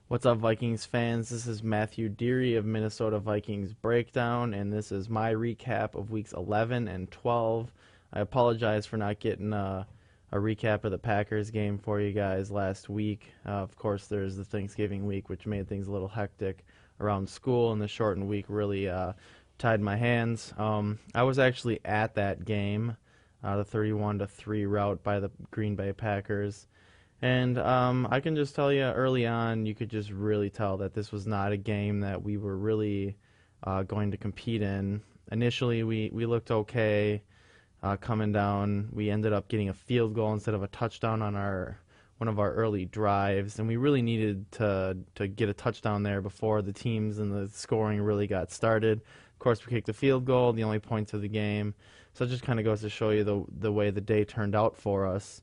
What's up, Vikings fans? This is Matthew Deary of Minnesota Vikings Breakdown, and this is my recap of weeks 11 and 12. I apologize for not getting a recap of the Packers game for you guys last week. Of course, there's the Thanksgiving week, which made things a little hectic around school, and the shortened week really tied my hands. I was actually at that game, the 31-3 rout by the Green Bay Packers. And I can just tell you early on, you could just really tell that this was not a game that we were really going to compete in. Initially, we looked okay coming down. We ended up getting a field goal instead of a touchdown on our one of our early drives, and we really needed to get a touchdown there before the teams and the scoring really got started. Of course, we kicked the field goal, the only points of the game. So it just kind of goes to show you the way the day turned out for us.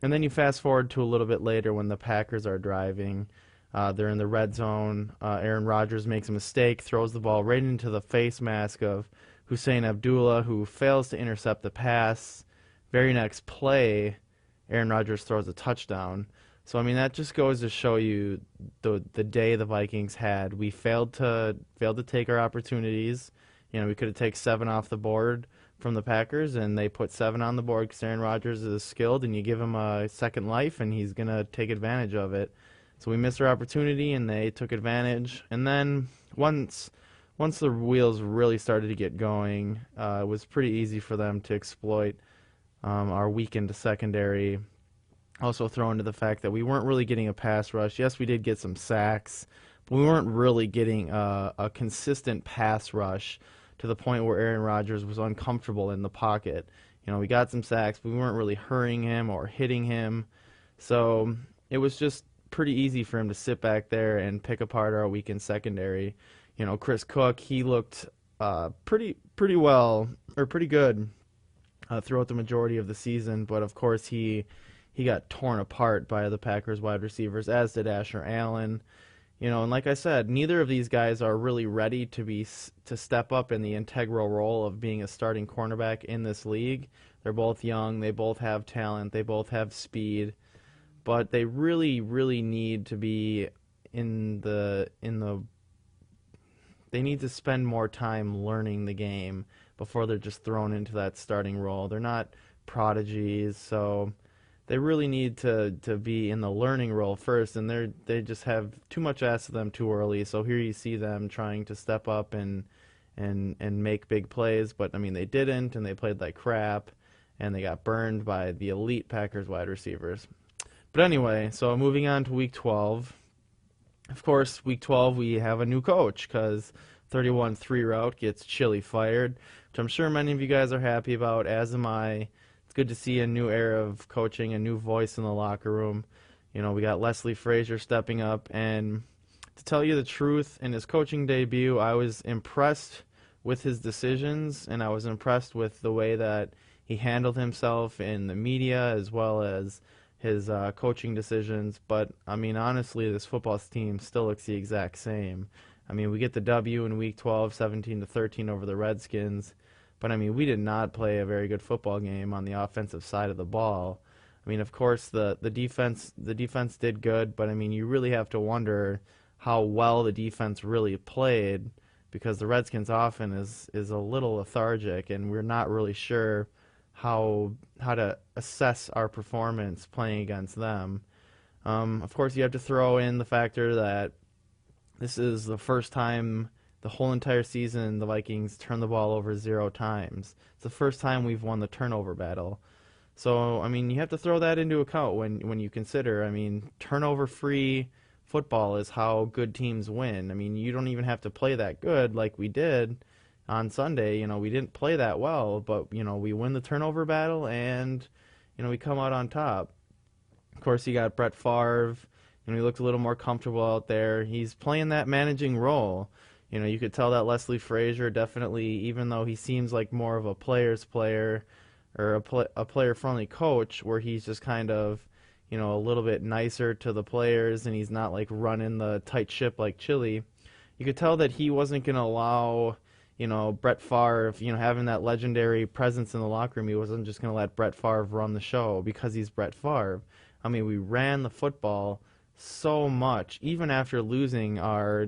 And then you fast forward to a little bit later when the Packers are driving. They're in the red zone. Aaron Rodgers makes a mistake, throws the ball right into the face mask of Hussein Abdullah, who fails to intercept the pass. Very next play, Aaron Rodgers throws a touchdown. So I mean that just goes to show you the day the Vikings had. We failed to take our opportunities. You know, we could have taken 7 off the board from the Packers, and they put 7 on the board because Aaron Rodgers is skilled, and you give him a second life, and he's going to take advantage of it. So we missed our opportunity, and they took advantage. And then once the wheels really started to get going, it was pretty easy for them to exploit our weakened secondary. Also throw into the fact that we weren't really getting a pass rush. Yes, we did get some sacks, but we weren't really getting a consistent pass rush to the point where Aaron Rodgers was uncomfortable in the pocket. You know, we got some sacks, but we weren't really hurrying him or hitting him. So it was just pretty easy for him to sit back there and pick apart our weakened secondary. You know, Chris Cook, he looked pretty well or pretty good throughout the majority of the season, but of course he got torn apart by the Packers wide receivers, as did Asher Allen. You know, and like I said, neither of these guys are really ready to step up in the integral role of being a starting cornerback in this league. They're both young, they both have talent, they both have speed, but they really need to be in the they need to spend more time learning the game before they're just thrown into that starting role. They're not prodigies, so they really need to be in the learning role first, and they just have too much asked of them too early. So here you see them trying to step up and make big plays, but I mean they didn't, and they played like crap, and they got burned by the elite Packers wide receivers. But anyway, so moving on to week 12. Of course, week 12 we have a new coach because 31-3 route gets Chili fired, which I'm sure many of you guys are happy about, as am I. It's good to see a new era of coaching, a new voice in the locker room. You know, we got Leslie Frazier stepping up, and to tell you the truth, in his coaching debut, I was impressed with his decisions, and I was impressed with the way that he handled himself in the media as well as his coaching decisions. But, I mean, honestly, this football team still looks the exact same. I mean, we get the W in week 12, 17-13 over the Redskins. But I mean, we did not play a very good football game on the offensive side of the ball. I mean, of course, the defense did good, but I mean, you really have to wonder how well the defense really played because the Redskins' offense is a little lethargic, and we're not really sure how to assess our performance playing against them. Of course, you have to throw in the factor that this is the first time the whole entire season the Vikings turned the ball over 0 times. It's the first time we've won the turnover battle. So, I mean, you have to throw that into account when you consider, I mean, turnover-free football is how good teams win. I mean, you don't even have to play that good like we did on Sunday. You know, we didn't play that well, but, you know, we win the turnover battle and, you know, we come out on top. Of course, you got Brett Favre, and he looked a little more comfortable out there. He's playing that managing role. You know, you could tell that Leslie Frazier definitely, even though he seems like more of a player's player or a player-friendly coach, where he's just kind of, you know, a little bit nicer to the players, and he's not like running the tight ship like Chili. You could tell that he wasn't going to allow, you know, Brett Favre, you know, having that legendary presence in the locker room. He wasn't just going to let Brett Favre run the show because he's Brett Favre. I mean, we ran the football so much, even after losing our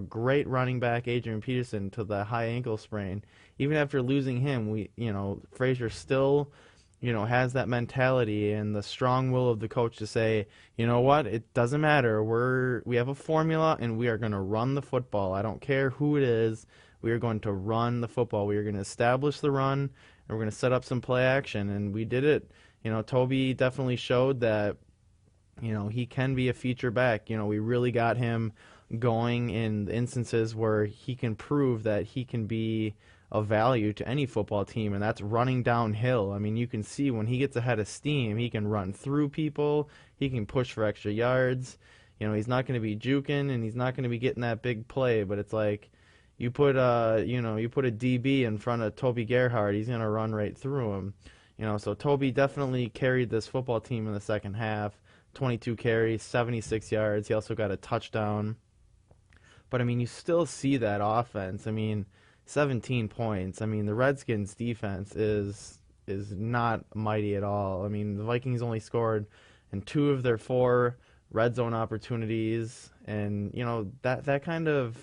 great running back Adrian Peterson to the high ankle sprain. Even after losing him, Frazier still has that mentality and the strong will of the coach to say, you know what, it doesn't matter. We have a formula and we are going to run the football. I don't care who it is. We are going to run the football. We are going to establish the run and we're going to set up some play action. And we did it. Toby definitely showed that he can be a feature back. We really got him going in instances where he can prove that he can be of value to any football team, and that's running downhill. I mean, you can see when he gets ahead of steam, he can run through people, he can push for extra yards. He's not going to be juking and he's not going to be getting that big play, but it's like you put a DB in front of Toby Gerhardt, he's going to run right through him. So Toby definitely carried this football team in the second half. 22 carries, 76 yards. He also got a touchdown. But I mean, you still see that offense. I mean, 17 points. I mean, the Redskins defense is not mighty at all. I mean, the Vikings only scored in 2 of their 4 red zone opportunities, and that kind of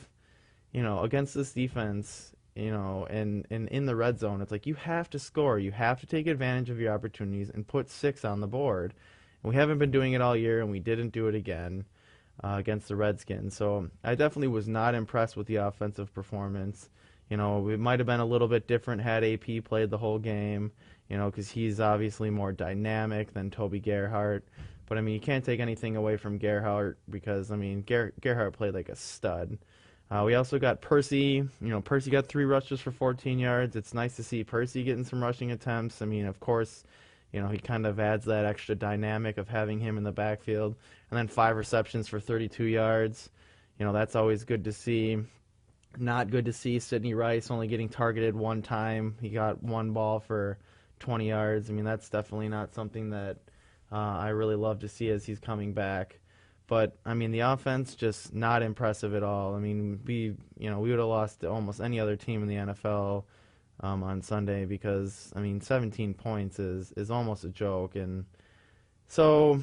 against this defense, and in the red zone, it's like you have to score. You have to take advantage of your opportunities and put 6 on the board. And we haven't been doing it all year, and we didn't do it again against the Redskins. So I definitely was not impressed with the offensive performance. It might have been a little bit different had AP played the whole game, because he's obviously more dynamic than Toby Gerhardt. But, I mean, you can't take anything away from Gerhardt because, I mean, Gerhardt played like a stud. We also got Percy. Percy got 3 rushes for 14 yards. It's nice to see Percy getting some rushing attempts. I mean, of course, he kind of adds that extra dynamic of having him in the backfield. And then 5 receptions for 32 yards. That's always good to see. Not good to see Sidney Rice only getting targeted 1 time. He got 1 ball for 20 yards. I mean, that's definitely not something that I really love to see as he's coming back. But, I mean, the offense just not impressive at all. I mean, we would have lost to almost any other team in the NFL on Sunday because, I mean, 17 points is almost a joke. And so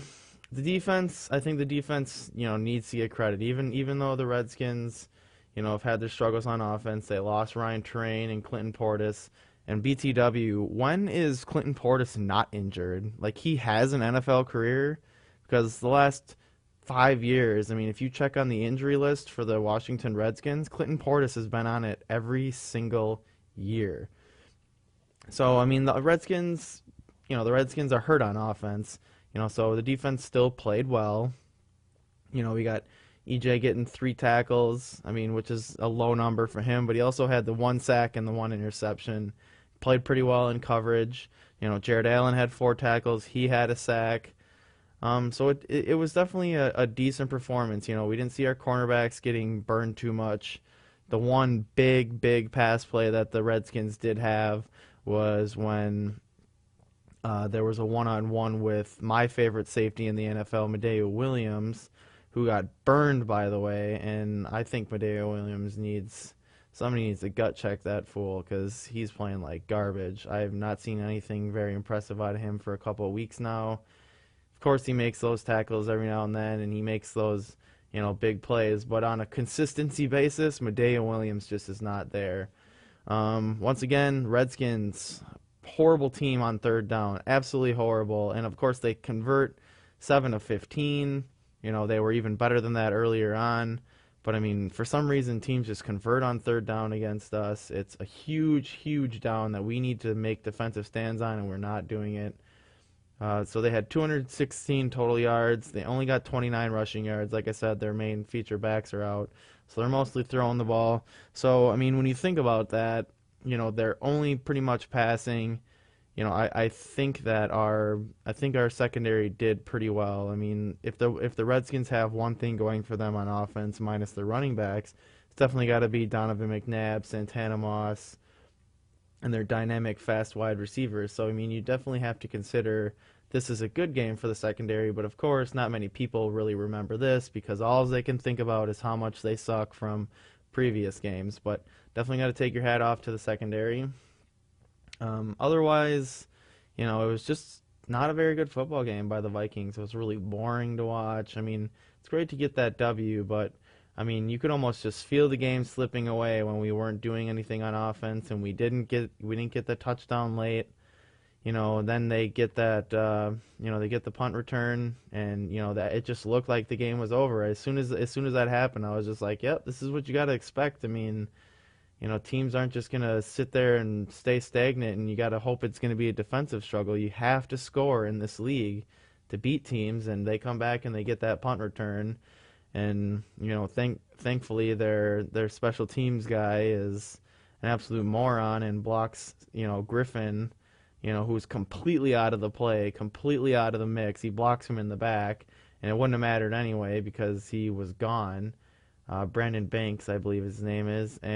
the defense, I think the defense, needs to get credit. Even though the Redskins, have had their struggles on offense, they lost Ryan Train and Clinton Portis. And BTW, when is Clinton Portis not injured? Like, he has an NFL career because the last 5 years, I mean, if you check on the injury list for the Washington Redskins, Clinton Portis has been on it every single year. So, I mean, the Redskins are hurt on offense, so the defense still played well. We got EJ getting 3 tackles, I mean, which is a low number for him, but he also had the 1 sack and the 1 interception. Played pretty well in coverage. Jared Allen had 4 tackles. He had a sack. So it was definitely a decent performance. We didn't see our cornerbacks getting burned too much. The one big pass play that the Redskins did have was when there was a one-on-one with my favorite safety in the NFL, Madeo Williams, who got burned, by the way, and I think Madeo Williams somebody needs to gut check that fool because he's playing like garbage. I have not seen anything very impressive out of him for a couple of weeks now. Of course, he makes those tackles every now and then, and he makes those, big plays. But on a consistency basis, Madeo Williams just is not there. Once again, Redskins, horrible team on 3rd down, absolutely horrible. And of course, they convert 7 of 15. They were even better than that earlier on. But, I mean, for some reason, teams just convert on 3rd down against us. It's a huge down that we need to make defensive stands on, and we're not doing it. So they had 216 total yards. They only got 29 rushing yards. Like I said, their main feature backs are out. So they're mostly throwing the ball. So, I mean, when you think about that, they're only pretty much passing. I think our secondary did pretty well. I mean, if the Redskins have one thing going for them on offense minus their running backs, it's definitely got to be Donovan McNabb, Santana Moss, and their dynamic, fast wide receivers. So, I mean, you definitely have to consider this is a good game for the secondary, but of course, not many people really remember this because all they can think about is how much they suck from previous games. But definitely got to take your hat off to the secondary. Otherwise, it was just not a very good football game by the Vikings. It was really boring to watch. I mean, it's great to get that W, but I mean, you could almost just feel the game slipping away when we weren't doing anything on offense and we didn't get the touchdown late. Then they get that they get the punt return and that it just looked like the game was over. As soon as that happened, I was just like, "Yep, this is what you got to expect." I mean, teams aren't just going to sit there and stay stagnant, and you got to hope it's going to be a defensive struggle. You have to score in this league to beat teams, and they come back and they get that punt return. And thankfully, their special teams guy is an absolute moron and blocks Griffin, who's completely out of the play, completely out of the mix. He blocks him in the back, and it wouldn't have mattered anyway because he was gone. Brandon Banks, I believe his name is, and